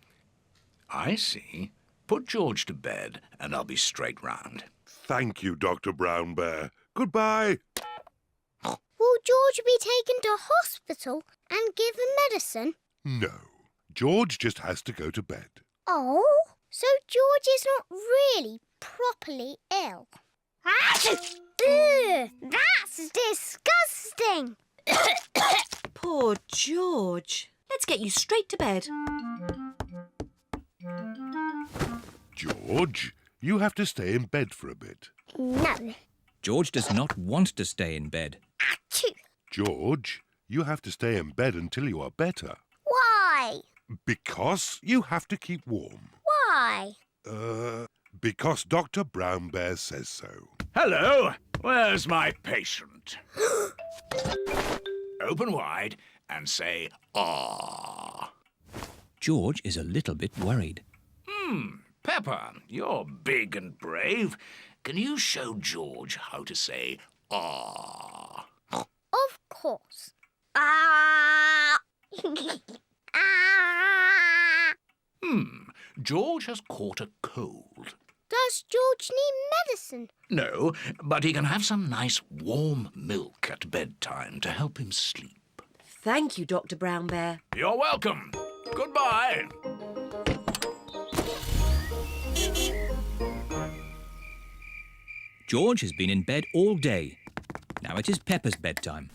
I see. Put George to bed and I'll be straight round. Thank you, Dr. Brown Bear. Goodbye. Will George be taken to hospital and given medicine? No. George just has to go to bed. Oh, so George is not really properly ill. Achoo! Ugh, that's disgusting. Poor George. Let's get you straight to bed. George, you have to stay in bed for a bit. No. George does not want to stay in bed. Achoo! George, you have to stay in bed until you are better. Why? Because you have to keep warm. Why? Because Dr. Brown Bear says so. Hello, where's my patient? Open wide and say, "Ah." George is a little bit worried. Peppa, you're big and brave. Can you show George how to say, "Ah"? Of course. Ah! Ah! George has caught a cold. Does George need medicine? No, but he can have some nice warm milk at bedtime to help him sleep. Thank you, Dr. Brown Bear. You're welcome. Goodbye. George has been in bed all day. Now it is Peppa's bedtime.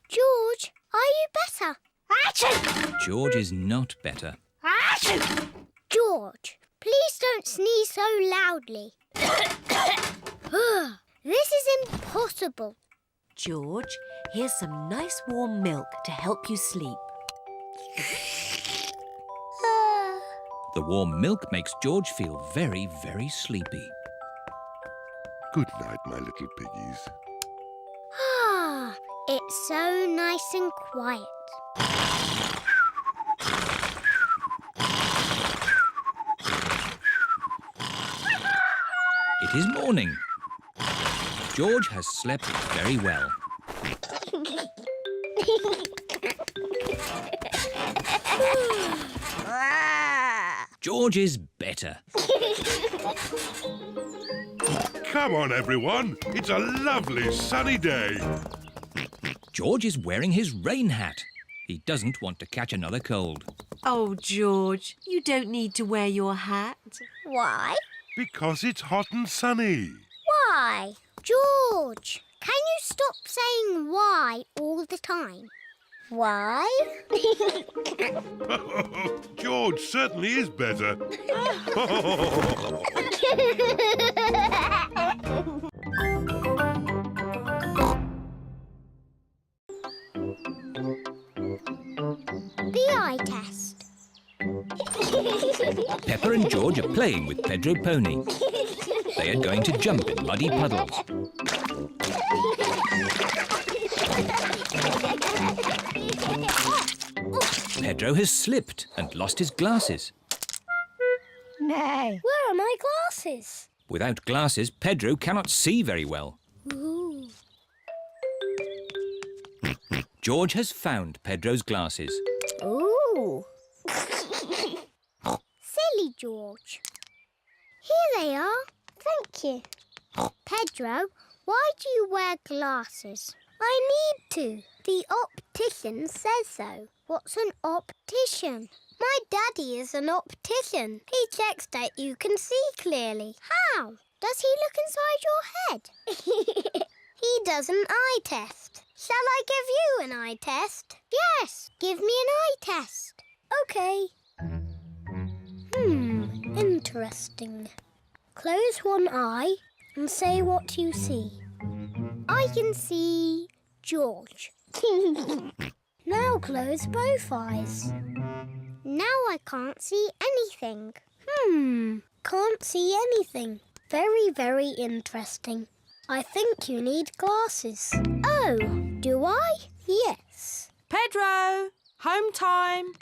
George, are you better? Achoo! George is not better. Achoo! George, please don't sneeze so loudly. This is impossible. George, here's some nice warm milk to help you sleep. The warm milk makes George feel very, very sleepy. Good night, my little piggies. Ah, it's so nice and quiet. It is morning. George has slept very well. George is better. Come on, everyone. It's a lovely sunny day. George is wearing his rain hat. He doesn't want to catch another cold. Oh, George, you don't need to wear your hat. Why? Because it's hot and sunny. Why? George, Can you stop saying why all the time? Why? George certainly is better. The eye test. Peppa and George are playing with Pedro Pony. They are going to jump in muddy puddles. Pedro has slipped and lost his glasses. Nay. Where are my glasses? Without glasses, Pedro cannot see very well. Ooh. George has found Pedro's glasses. Ooh. Silly George. Here they are. Thank you. Pedro, why do you wear glasses? I need to. The optician says so. What's an optician? My daddy is an optician. He checks that you can see clearly. How? Does he look inside your head? He does an eye test. Shall I give you an eye test? Yes, give me an eye test. OK. Interesting. Close one eye and say what you see. I can see George. Now close both eyes. Now I can't see anything. Can't see anything. Very, very interesting. I think you need glasses. Oh, do I? Yes. Pedro, home time.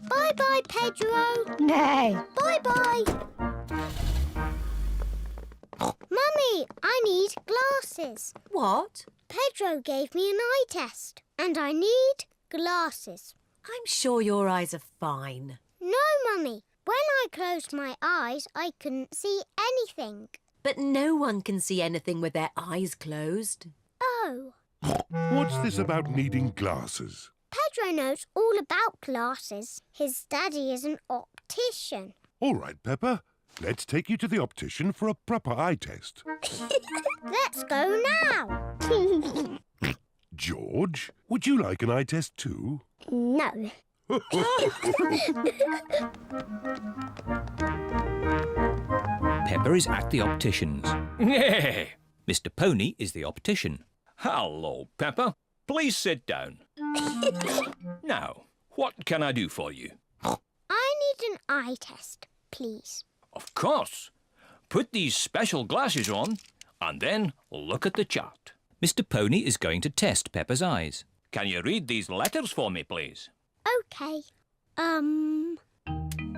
Bye-bye, Pedro. Nay. Bye-bye. Mummy, I need glasses. What? Pedro gave me an eye test and I need glasses. I'm sure your eyes are fine. No, Mummy. When I closed my eyes, I couldn't see anything. But no one can see anything with their eyes closed. Oh. What's this about needing glasses? Pedro knows all about glasses. His daddy is an optician. All right, Peppa. Let's take you to the optician for a proper eye test. Let's go now. George, would you like an eye test too? No. Peppa is at the optician's. Mr. Pony is the optician. Hello, Peppa. Please sit down. Now, what can I do for you? I need an eye test, please. Of course. Put these special glasses on and then look at the chart. Mr. Pony is going to test Peppa's eyes. Can you read these letters for me, please? OK.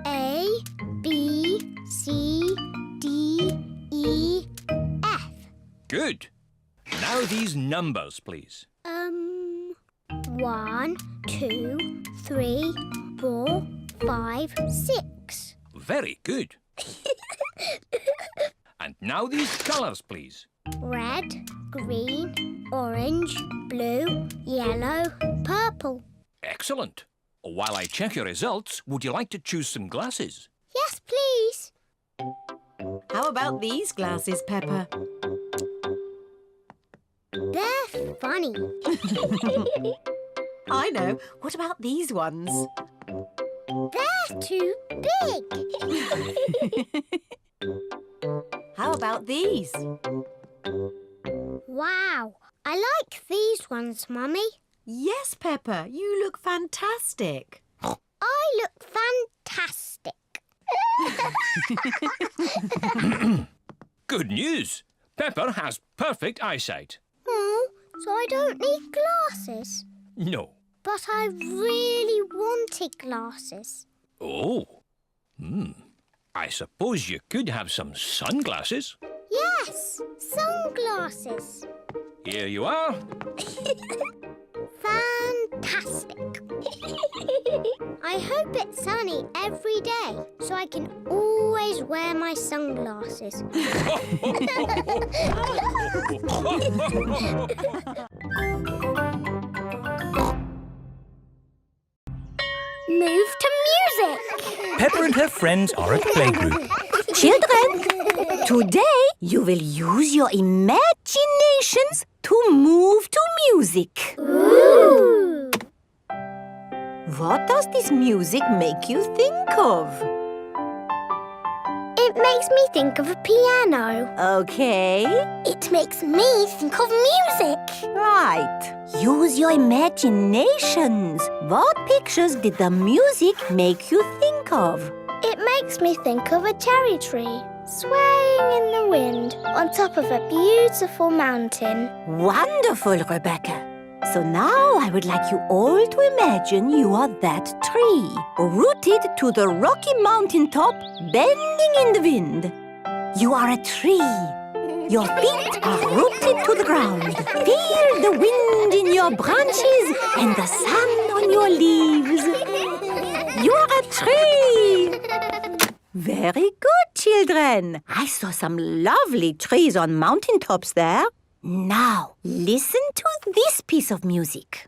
A, B, C, D, E, F. Good. Now these numbers, please. 1, 2, 3, 4, 5, 6. Very good. And now these colours, please. Red, green, orange, blue, yellow, purple. Excellent. While I check your results, would you like to choose some glasses? Yes, please. How about these glasses, Peppa? They're funny. I know. What about these ones? They're too big. How about these? Wow, I like these ones, Mummy. Yes, Peppa, you look fantastic. I look fantastic. Good news. Peppa has perfect eyesight. Oh, so I don't need glasses. No. But I really wanted glasses. Oh. I suppose you could have some sunglasses. Yes, sunglasses. Here you are. Fantastic. I hope it's sunny every day so I can always wear my sunglasses. Move to music. Peppa and her friends are at playgroup. Children, today you will use your imagination. imaginations to move to music. Ooh. What does this music make you think of? It makes me think of a piano. Okay. It makes me think of music. Right. Use your imaginations. What pictures did the music make you think of? It makes me think of a cherry tree swaying in the wind on top of a beautiful mountain. Wonderful, Rebecca. So now I would like you all to imagine you are that tree, rooted to the rocky mountain top, bending in the wind. You are a tree. Your feet are rooted to the ground. Feel the wind in your branches and the sun on your leaves. You are a tree. Very good, children. I saw some lovely trees on mountain tops there. Now, listen to this piece of music.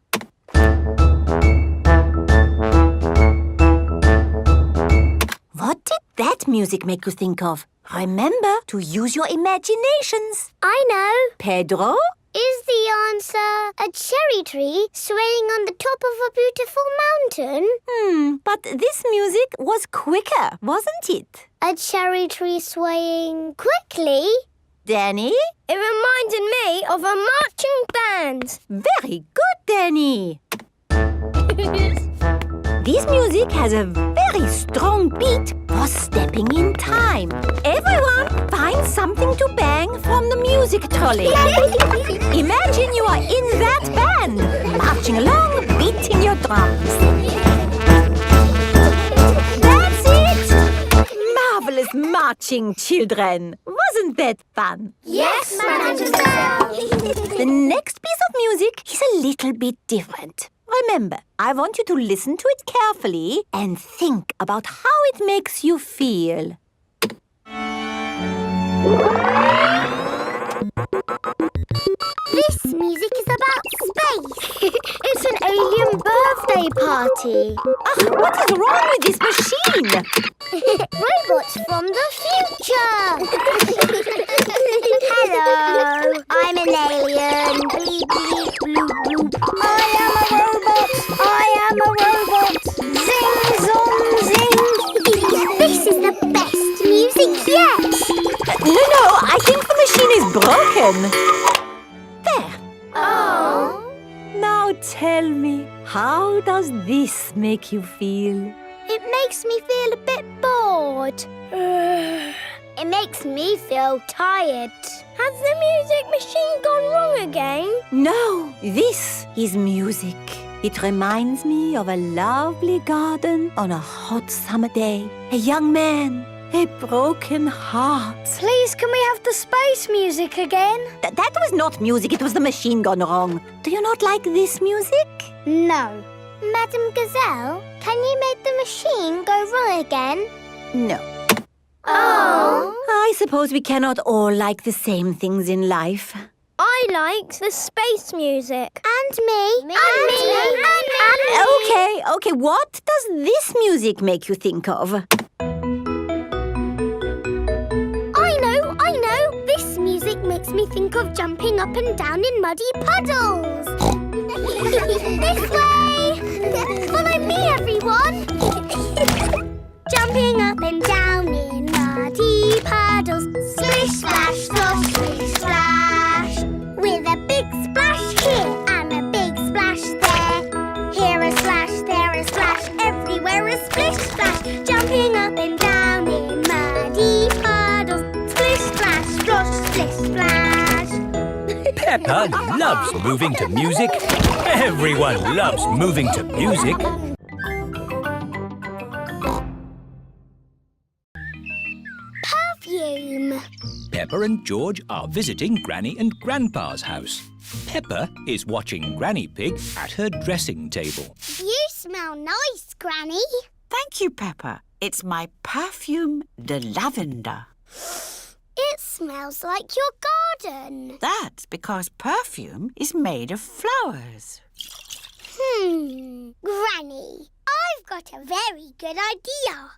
What did that music make you think of? Remember to use your imaginations. I know. Pedro? Is the answer a cherry tree swaying on the top of a beautiful mountain? But this music was quicker, wasn't it? A cherry tree swaying quickly? Danny? It reminded me of a marching band. Very good, Danny. This music has a very strong beat for stepping in time. Everyone find something to bang from the music trolley. Imagine you are in that band, marching along, beating your drums. That's it! Marvelous marching, children. Wasn't that fun? Yes, Madam Giselle. The next piece of music is a little bit different. Remember, I want you to listen to it carefully and think about how it makes you feel. This music is about space. It's an alien birthday party. What is wrong with this machine? Robots from the future. Hello, I'm an alien. Bleep, bleep, bloop, bloop. I am a robot. I am a robot. Zing, zong, zing. This is the best music yet. No, I think the machine is broken. There. Oh. Now tell me, how does this make you feel? It makes me feel a bit bored. It makes me feel tired. Has the music machine gone wrong again? No, this is music. It reminds me of a lovely garden on a hot summer day. A young man, a broken heart. Please, can we have the space music again? That was not music, it was the machine gone wrong. Do you not like this music? No. Madam Gazelle, can you make the machine go wrong again? No. Oh. I suppose we cannot all like the same things in life. I like the space music. And me. Me. And me. And me. Okay, what does this music make you think of? I know. This music makes me think of jumping up and down in muddy puddles. This way. Follow me, everyone. Jumping up and down in muddy puddles. Splish, splash, slosh, splish, splash. With a big splash here and a big splash there. Here a splash, there a splash, everywhere a splish, splash. Jumping up and down in muddy puddles. Splish, splash, slosh, splish, splash. Peppa loves moving to music. Everyone loves moving to music. Perfume. Peppa and George are visiting Granny and Grandpa's house. Peppa is watching Granny Pig at her dressing table. You smell nice, Granny. Thank you, Peppa. It's my perfume de lavender. It smells like your garden. That's because perfume is made of flowers. Granny, I've got a very good idea.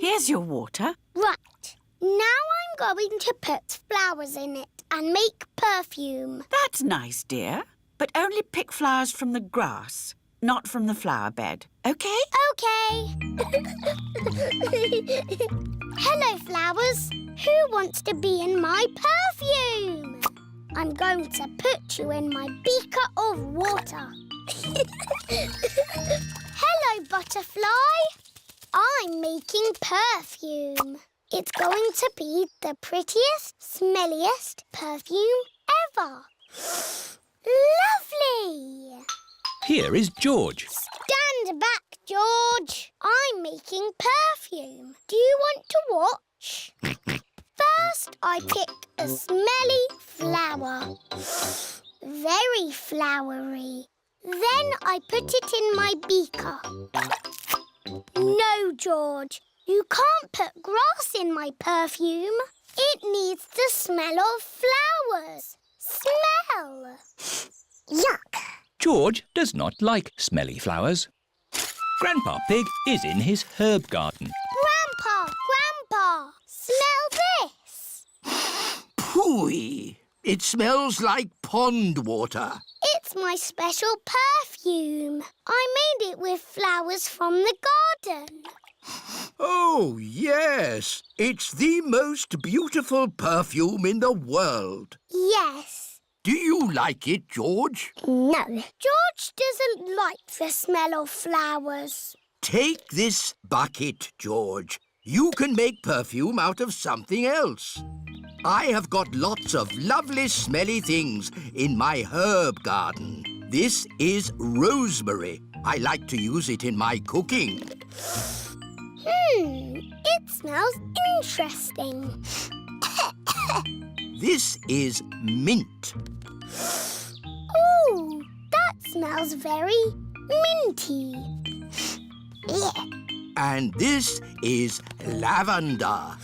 Here's your water. Right. Now I'm going to put flowers in it and make perfume. That's nice, dear. But only pick flowers from the grass, not from the flower bed. OK? OK. Hello, flowers. Who wants to be in my perfume? I'm going to put you in my beaker of water. Hello, butterfly. I'm making perfume. It's going to be the prettiest, smelliest perfume ever. Lovely! Here is George. Stand back, George. I'm making perfume. Do you want to watch? First, I pick a smelly flower. Very flowery. Then I put it in my beaker. No, George. You can't put grass in my perfume. It needs the smell of flowers. Smell! Yuck! George does not like smelly flowers. Grandpa Pig is in his herb garden. Grandpa! Smell this! Pooey! It smells like pond water. It's my special perfume. I made it with flowers from the garden. Oh, yes. It's the most beautiful perfume in the world. Yes. Do you like it, George? No. George doesn't like the smell of flowers. Take this bucket, George. You can make perfume out of something else. I have got lots of lovely smelly things in my herb garden. This is rosemary. I like to use it in my cooking. It smells interesting. This is mint. Ooh, that smells very minty. Yeah. And this is lavender.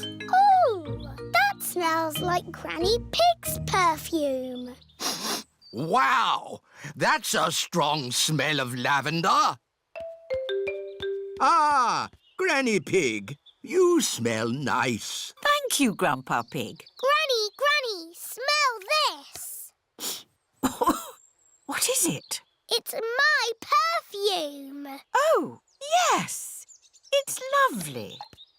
Ooh, that smells like Granny Pig's perfume. Wow! That's a strong smell of lavender. Ah, Granny Pig, you smell nice. Thank you, Grandpa Pig. Granny, smell this. What is it? It's my perfume. Oh, yes. It's lovely.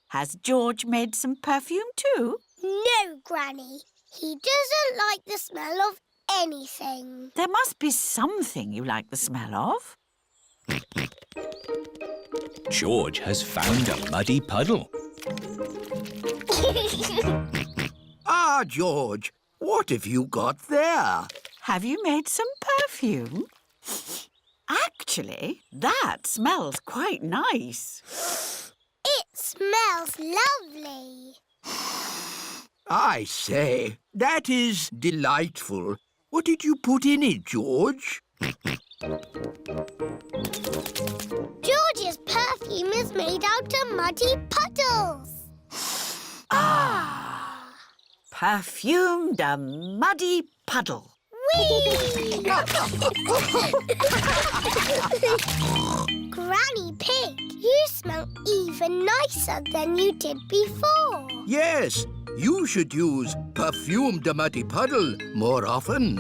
Has George made some perfume too? No, Granny. He doesn't like the smell of anything. There must be something you like the smell of. George has found a muddy puddle. Ah, George, what have you got there? Have you made some perfume? Actually, that smells quite nice. It smells lovely. I say, that is delightful. What did you put in it, George? George's perfume is made out of muddy puddles. Ah! Perfumed a muddy puddle. Whee! Granny Pig, you smell even nicer than you did before. Yes, you should use perfumed a muddy puddle more often.